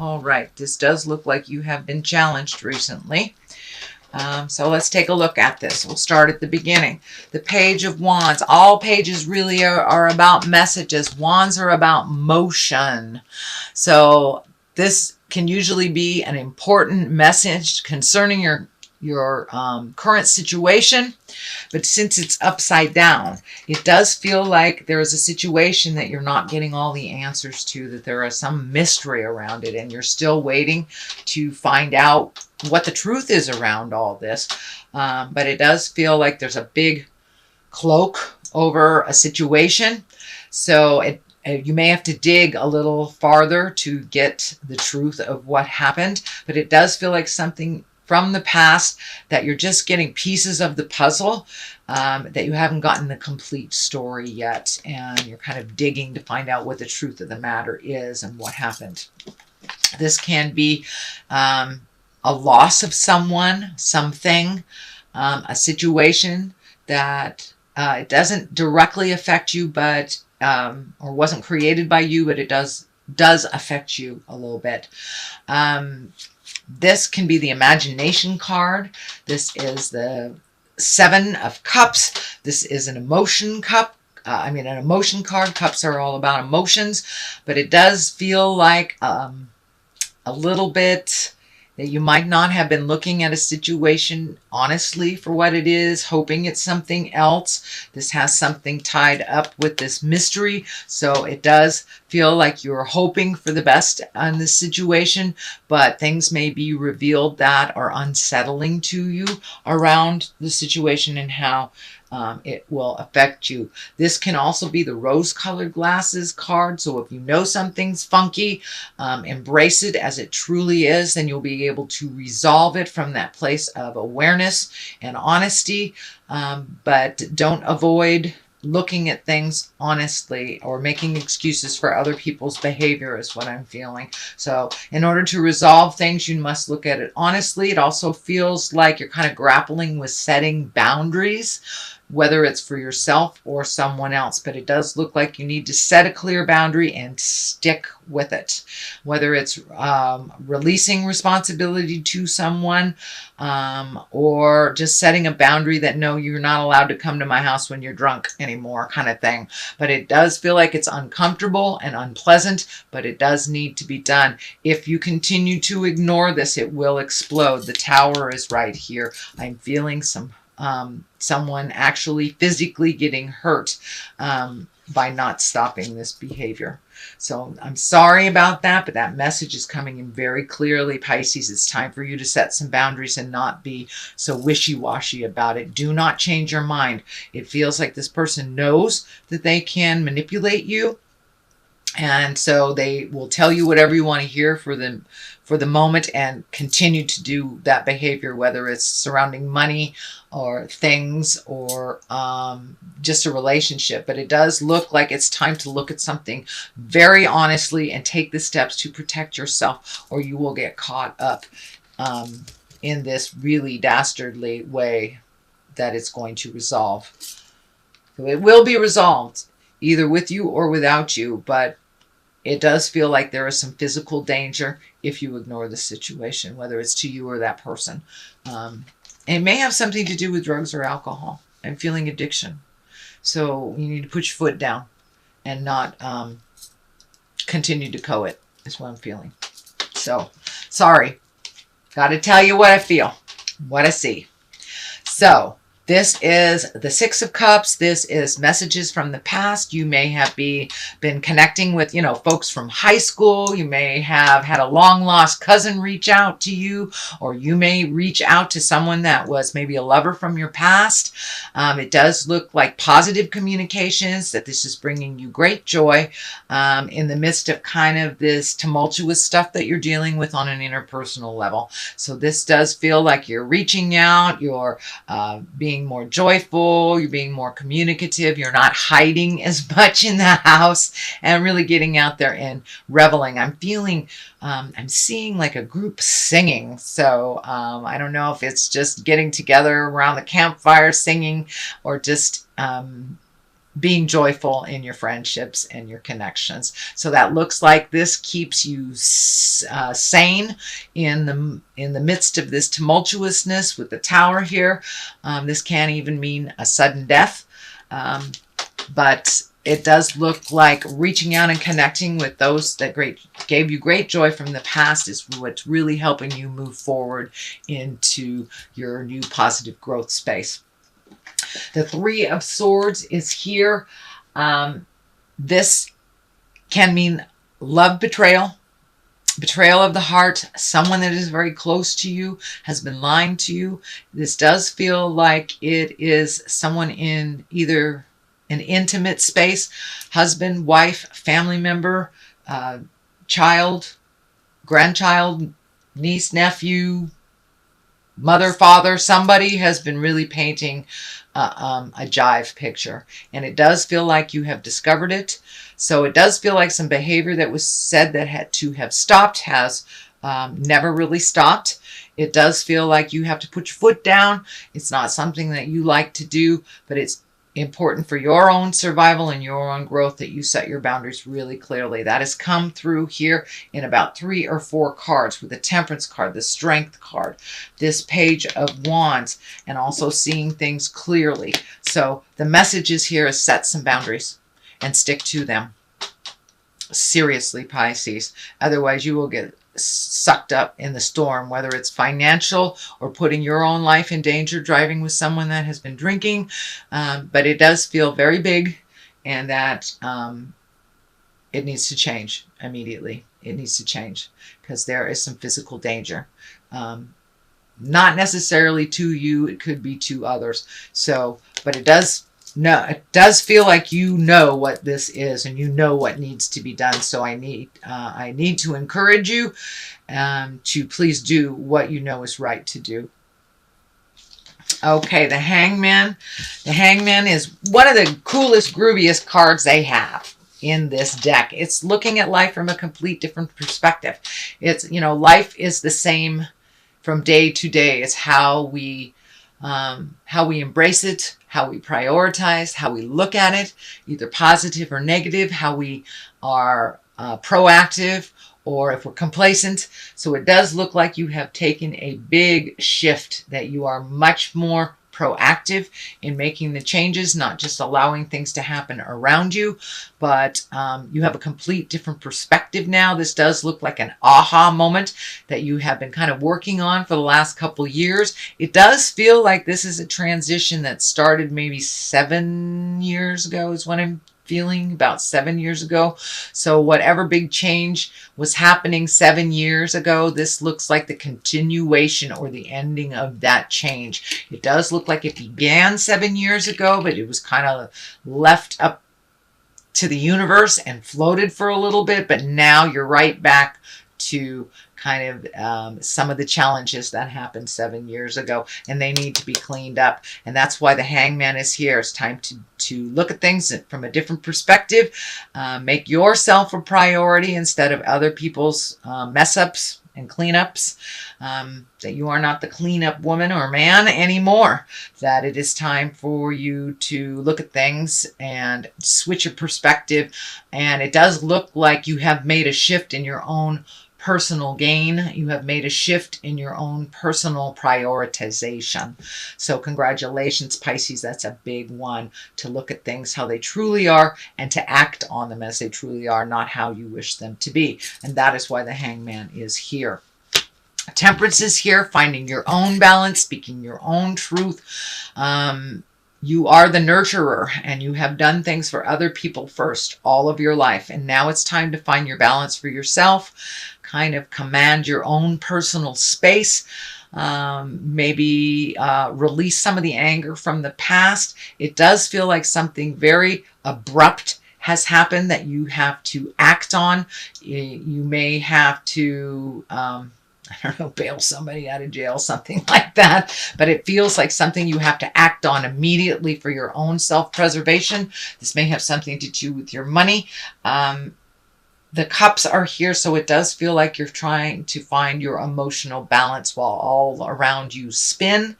All right. This does look like you have been challenged recently. So let's take a look at this. We'll start at the beginning. The Page of Wands. All pages really are about messages. Wands are about motion. So this can usually be an important message concerning your current situation. But since it's upside down, it does feel like there is a situation that you're not getting all the answers to, that there is some mystery around it, and you're still waiting to find out what the truth is around all this. But it does feel like there's a big cloak over a situation. So you may have to dig a little farther to get the truth of what happened. But it does feel like something from the past that you're just getting pieces of the puzzle, that you haven't gotten the complete story yet. And you're kind of digging to find out what the truth of the matter is and what happened. This can be a loss of someone, something, a situation that it doesn't directly affect you, but or wasn't created by you, but it does affect you a little bit. This can be the imagination card. This is the Seven of Cups. This is an emotion cup. An emotion card. Cups are all about emotions, but it does feel like a little bit that you might not have been looking at a situation honestly for what it is, hoping it's something else. This has something tied up with this mystery, so it does feel like you're hoping for the best on this situation, but things may be revealed that are unsettling to you around the situation and how it will affect you. This can also be the rose-colored glasses card. So if you know something's funky, embrace it as it truly is. Then you'll be able to resolve it from that place of awareness and honesty. But don't avoid looking at things honestly or making excuses for other people's behavior is what I'm feeling. So in order to resolve things, you must look at it honestly. It also feels like you're kind of grappling with setting boundaries, whether it's for yourself or someone else. But it does look like you need to set a clear boundary and stick with it. Whether it's releasing responsibility to someone or just setting a boundary that, no, you're not allowed to come to my house when you're drunk anymore, kind of thing. But it does feel like it's uncomfortable and unpleasant, but it does need to be done. If you continue to ignore this, it will explode. The Tower is right here. I'm feeling someone actually physically getting hurt by not stopping this behavior. So I'm sorry about that, but that message is coming in very clearly, Pisces. It's time for you to set some boundaries and not be so wishy-washy about it. Do not change your mind. It feels like this person knows that they can manipulate you, and so they will tell you whatever you want to hear for the moment and continue to do that behavior, whether it's surrounding money or things or just a relationship. But it does look like it's time to look at something very honestly and take the steps to protect yourself, or you will get caught up in this really dastardly way that it's going to resolve. So it will be resolved either with you or without you, but it does feel like there is some physical danger if you ignore the situation, whether it's to you or that person. It may have something to do with drugs or alcohol. I'm feeling addiction. So you need to put your foot down and not continue to covet, is what I'm feeling. So, sorry. Got to tell you what I feel, what I see. So, this is the Six of Cups. This is messages from the past. You may have been connecting with, folks from high school. You may have had a long-lost cousin reach out to you, or you may reach out to someone that was maybe a lover from your past. It does look like positive communications, that this is bringing you great joy in the midst of kind of this tumultuous stuff that you're dealing with on an interpersonal level. So this does feel like you're reaching out, you're being more joyful, you're being more communicative, you're not hiding as much in the house, and really getting out there and reveling. I'm feeling, I'm seeing like a group singing. So I don't know if it's just getting together around the campfire singing, or just being joyful in your friendships and your connections. So that looks like this keeps you sane in the midst of this tumultuousness with the Tower here. This can even mean a sudden death, but it does look like reaching out and connecting with those that gave you great joy from the past is what's really helping you move forward into your new positive growth space. The Three of Swords is here. This can mean love betrayal, betrayal of the heart. Someone that is very close to you has been lying to you. This does feel like it is someone in either an intimate space, husband, wife, family member, child, grandchild, niece, nephew, mother, father. Somebody has been really painting a jive picture, and it does feel like you have discovered it. So it does feel like some behavior that was said that had to have stopped has never really stopped. It does feel like you have to put your foot down. It's not something that you like to do, but it's important for your own survival and your own growth that you set your boundaries really clearly. That has come through here in about 3 or 4 cards, with the Temperance card, the Strength card, this Page of Wands, and also seeing things clearly. So the message is here is set some boundaries and stick to them. Seriously, Pisces. Otherwise, you will get sucked up in the storm, whether it's financial or putting your own life in danger, driving with someone that has been drinking. But it does feel very big, and that it needs to change immediately. It needs to change because there is some physical danger. Not necessarily to you, it could be to others. So, but it does feel like you know what this is and you know what needs to be done. So I need to encourage you to please do what you know is right to do. Okay, the Hangman. The Hangman is one of the coolest, grooviest cards they have in this deck. It's looking at life from a complete different perspective. It's, life is the same from day to day. It's how we embrace it, how we prioritize, how we look at it, either positive or negative, how we are proactive, or if we're complacent. So it does look like you have taken a big shift, that you are much more proactive in making the changes, not just allowing things to happen around you, but you have a complete different perspective now. This does look like an aha moment that you have been kind of working on for the last couple years. It does feel like this is a transition that started maybe 7 years ago is what I'm feeling, about 7 years ago. So whatever big change was happening 7 years ago, this looks like the continuation or the ending of that change. It does look like it began 7 years ago, but it was kind of left up to the universe and floated for a little bit. But now you're right back to kind of some of the challenges that happened 7 years ago, and they need to be cleaned up. And that's why the Hangman is here. It's time to look at things from a different perspective, make yourself a priority instead of other people's mess ups and cleanups, that you are not the cleanup woman or man anymore, that it is time for you to look at things and switch your perspective. And it does look like you have made a shift in your own personal gain. You have made a shift in your own personal prioritization. So congratulations, Pisces. That's a big one, to look at things how they truly are and to act on them as they truly are, not how you wish them to be. And that is why the Hangman is here. Temperance is here, finding your own balance, speaking your own truth. You are the nurturer, and you have done things for other people first all of your life. And now it's time to find your balance for yourself, kind of command your own personal space, maybe release some of the anger from the past. It does feel like something very abrupt has happened that you have to act on. You may have to I don't know, bail somebody out of jail, something like that. But it feels like something you have to act on immediately for your own self-preservation. This may have something to do with your money. The cups are here, so it does feel like you're trying to find your emotional balance while all around you spin.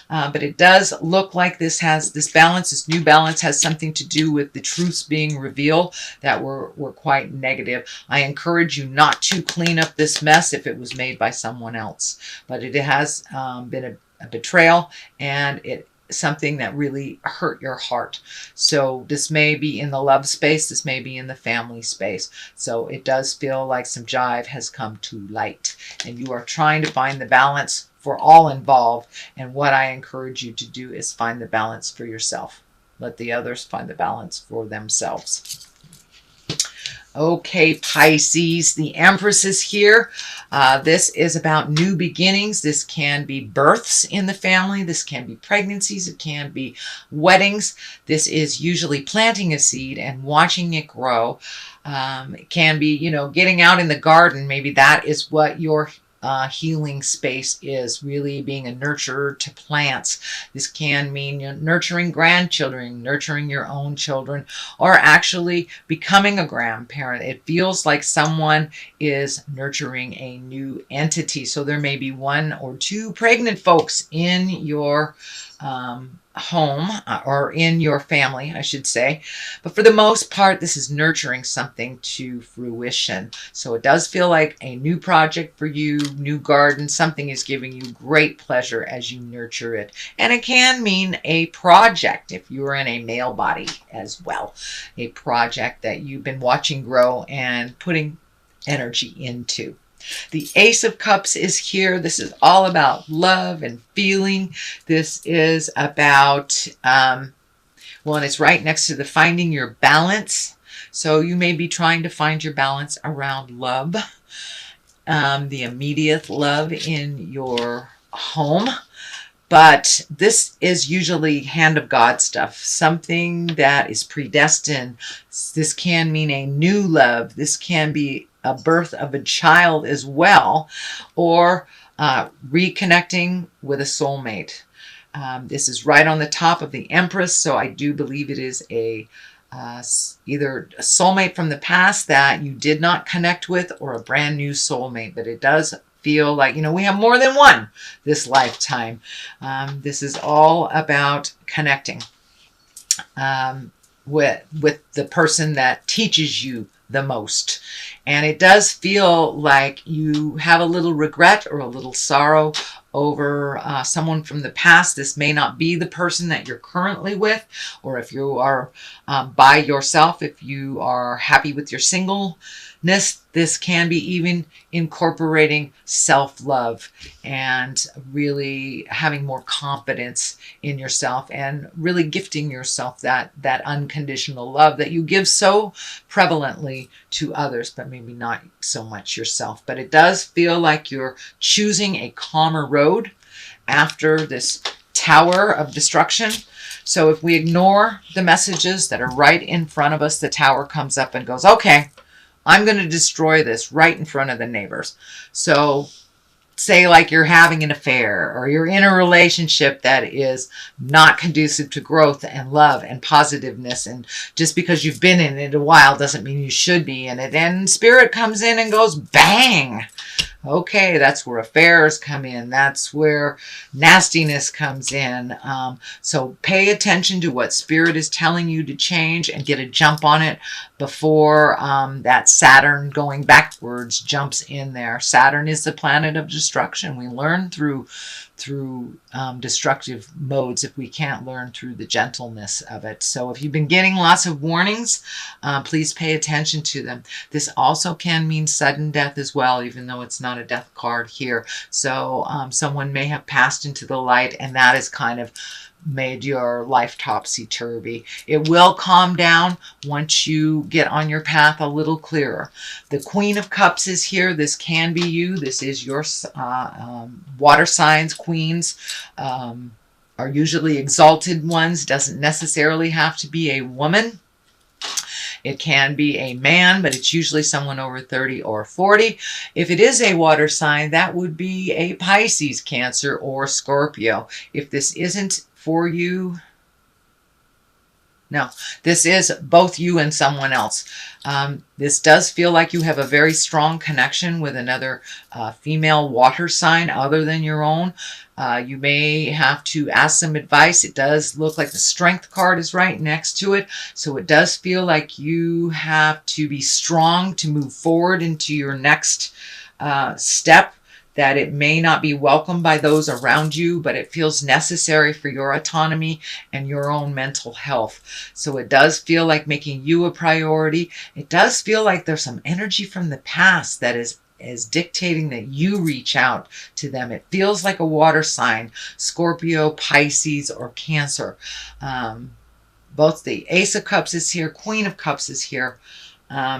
But it does look like this balance, this new balance, has something to do with the truths being revealed that were quite negative. I encourage you not to clean up this mess if it was made by someone else. But it has been a betrayal, and it something that really hurt your heart. So this may be in the love space, this may be in the family space. So it does feel like some jive has come to light, and you are trying to find the balance for all involved. And what I encourage you to do is find the balance for yourself. Let the others find the balance for themselves. Okay, Pisces, the Empress is here. This is about new beginnings. This can be births in the family. This can be pregnancies. It can be weddings. This is usually planting a seed and watching it grow. It can be, getting out in the garden. Maybe that is what your healing space is, really being a nurturer to plants. This can mean nurturing grandchildren, nurturing your own children, or actually becoming a grandparent. It feels like someone is nurturing a new entity. So there may be 1 or 2 pregnant folks in your home, or in your family, I should say. But for the most part, this is nurturing something to fruition. So it does feel like a new project for you, new garden. Something is giving you great pleasure as you nurture it. And it can mean a project if you're in a male body as well. A project that you've been watching grow and putting energy into. The Ace of Cups is here. This is all about love and feeling. This is about, and it's right next to the finding your balance. So you may be trying to find your balance around love, the immediate love in your home. But this is usually hand of God stuff, something that is predestined. This can mean a new love. This can be a birth of a child as well, or reconnecting with a soulmate. This is right on the top of the Empress, so I do believe it is either a soulmate from the past that you did not connect with, or a brand new soulmate. But it does feel like, we have more than one this lifetime. This is all about connecting with the person that teaches you the most. And it does feel like you have a little regret or a little sorrow over someone from the past. This may not be the person that you're currently with, or if you are by yourself, if you are happy with your singleness, this can be even incorporating self-love and really having more confidence in yourself, and really gifting yourself that unconditional love that you give so prevalently to others, but maybe not so much yourself. But it does feel like you're choosing a calmer road after this tower of destruction. So if we ignore the messages that are right in front of us, the tower comes up and goes, okay, I'm going to destroy this right in front of the neighbors. So say like you're having an affair, or you're in a relationship that is not conducive to growth and love and positiveness. And just because you've been in it a while doesn't mean you should be in it. And spirit comes in and goes, bang. Okay, that's where affairs come in. That's where nastiness comes in. So pay attention to what spirit is telling you to change, and get a jump on it before that Saturn going backwards jumps in there. Saturn is the planet of destruction. We learn through destructive modes if we can't learn through the gentleness of it. So if you've been getting lots of warnings, please pay attention to them. This also can mean sudden death as well, even though it's not a death card here. So someone may have passed into the light, and that is kind of made your life topsy-turvy. It will calm down once you get on your path a little clearer. The Queen of Cups is here. This can be you. This is your water signs. Queens are usually exalted ones. Doesn't necessarily have to be a woman. It can be a man, but it's usually someone over 30 or 40. If it is a water sign, that would be a Pisces, Cancer, or Scorpio. If this isn't for you, No, this is both you and someone else. This does feel like you have a very strong connection with another female water sign other than your own. You may have to ask some advice. It does look like the Strength card is right next to it. So it does feel like you have to be strong to move forward into your next step, that it may not be welcomed by those around you, but it feels necessary for your autonomy and your own mental health. So it does feel like making you a priority. It does feel like there's some energy from the past that is dictating that you reach out to them. It feels like a water sign, Scorpio, Pisces, or Cancer. Both the Ace of Cups is here, Queen of Cups is here.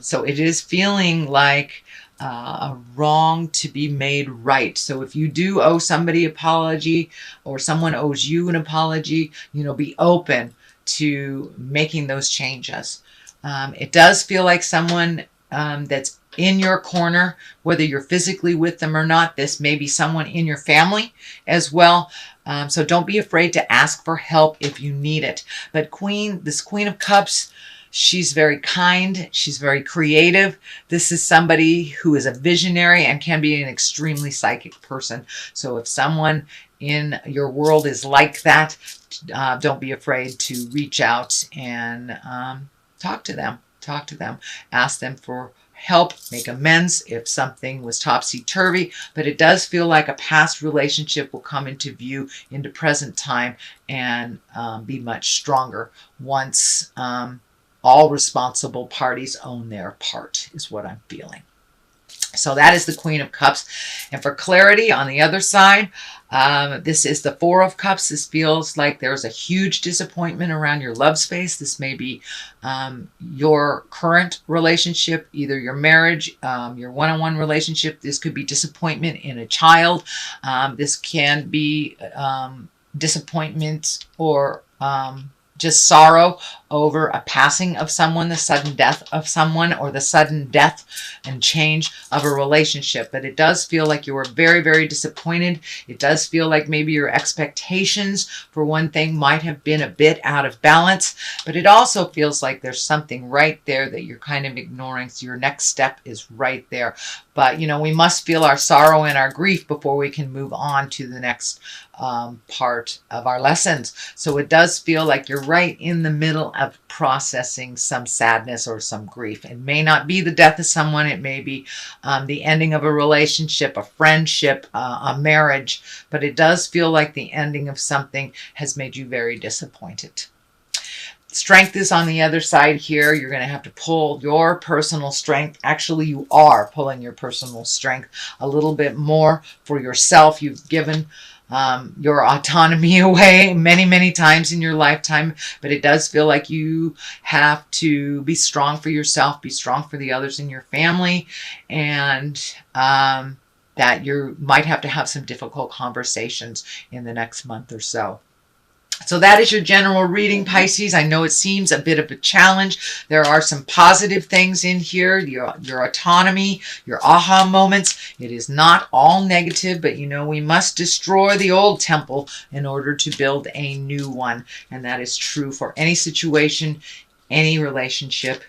So it is feeling like a wrong to be made right. So if you do owe somebody an apology, or someone owes you an apology, be open to making those changes. It does feel like someone that's in your corner, whether you're physically with them or not. This may be someone in your family as well. So don't be afraid to ask for help if you need it. But this Queen of Cups, she's very kind. She's very creative. This is somebody who is a visionary and can be an extremely psychic person. So if someone in your world is like that, don't be afraid to reach out and talk to them. Talk to them. Ask them for help, make amends if something was topsy-turvy. But it does feel like a past relationship will come into view into present time and be much stronger once all responsible parties own their part, is what I'm feeling. So that is the Queen of Cups. And for clarity on the other side, this is the Four of Cups. This feels like there's a huge disappointment around your love space. This may be your current relationship, either your marriage, your one-on-one relationship. This could be disappointment in a child. This can be disappointment or just sorrow over a passing of someone, the sudden death of someone, or the sudden death and change of a relationship. But it does feel like you were very, very disappointed. It does feel like maybe your expectations for one thing might have been a bit out of balance, but it also feels like there's something right there that you're kind of ignoring. So your next step is right there. But, we must feel our sorrow and our grief before we can move on to the next part of our lessons. So it does feel like you're right in the middle of processing some sadness or some grief. It may not be the death of someone. It may be the ending of a relationship, a friendship, a marriage. But it does feel like the ending of something has made you very disappointed. Strength is on the other side here. You're going to have to pull your personal strength. Actually, you are pulling your personal strength a little bit more for yourself. You've given your autonomy away many, many times in your lifetime, but it does feel like you have to be strong for yourself, be strong for the others in your family, and that you might have to have some difficult conversations in the next month or so. So that is your general reading, Pisces. I know it seems a bit of a challenge. There are some positive things in here, your autonomy, your aha moments. It is not all negative, but we must destroy the old temple in order to build a new one. And that is true for any situation, any relationship.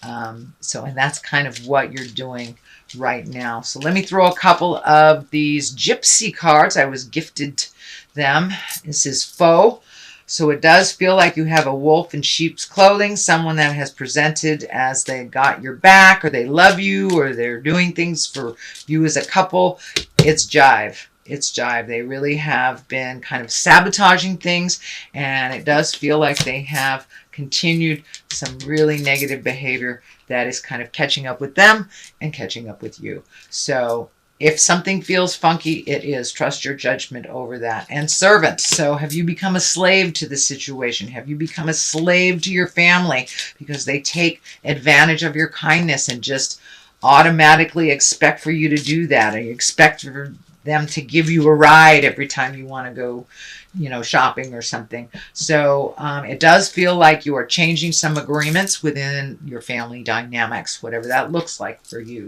And that's kind of what you're doing right now. So let me throw a couple of these gypsy cards. I was gifted them. This is Foe. So it does feel like you have a wolf in sheep's clothing, someone that has presented as they got your back, or they love you, or they're doing things for you as a couple. It's jive. It's jive. They really have been kind of sabotaging things, and it does feel like they have continued some really negative behavior that is kind of catching up with them and catching up with you. So if something feels funky, it is. Trust your judgment over that. And servant. So have you become a slave to the situation? Have you become a slave to your family because they take advantage of your kindness and just automatically expect for you to do that? Or you expect for them to give you a ride every time you want to go, shopping or something. So it does feel like you are changing some agreements within your family dynamics, whatever that looks like for you.